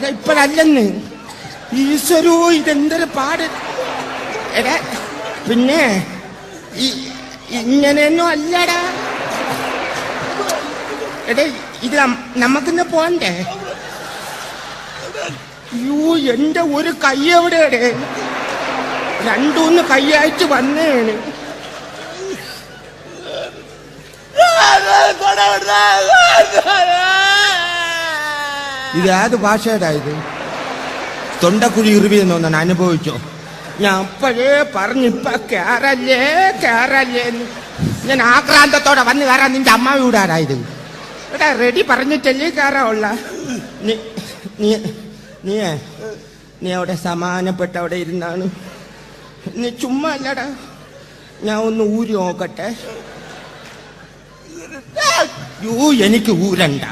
ഇപ്പഴല്ലെന്ന്. ഈശ്വരോ, ഇതെന്തൊരു പാട്. എടാ പിന്നെ ഇങ്ങനെയൊന്നും അല്ലടാ. എടേ ഇത് നമുക്കിന്ന് പോണ്ടേ? യോ, എന്റെ ഒരു കൈ എവിടെയടേ? രണ്ടൂന്ന് കൈയായിട്ട് വന്നേണ്. ഇത് ഏത് ഭാഷയുടെ ഇത്? തൊണ്ടക്കുഴി ഇറിവിയെന്ന് തോന്നാൻ അനുഭവിച്ചോ? ഞാൻ അപ്പോഴേ പറഞ്ഞിപ്പ കേറല്ലേന്ന്. ഞാൻ ആക്രാന്തത്തോടെ വന്ന് കയറാൻ നിന്റെ അമ്മ വീടാരായത്? എടാ റെഡി പറഞ്ഞിട്ടല്ലേ കയറാവുള്ള. നീ അവിടെ സമാനപ്പെട്ട അവിടെ ഇരുന്നാണ്. നീ ചുമ്മാ അല്ലടാ. ഞാൻ ഒന്ന് ഊരി നോക്കട്ടെ. യോ, എനിക്ക് ഊരണ്ട.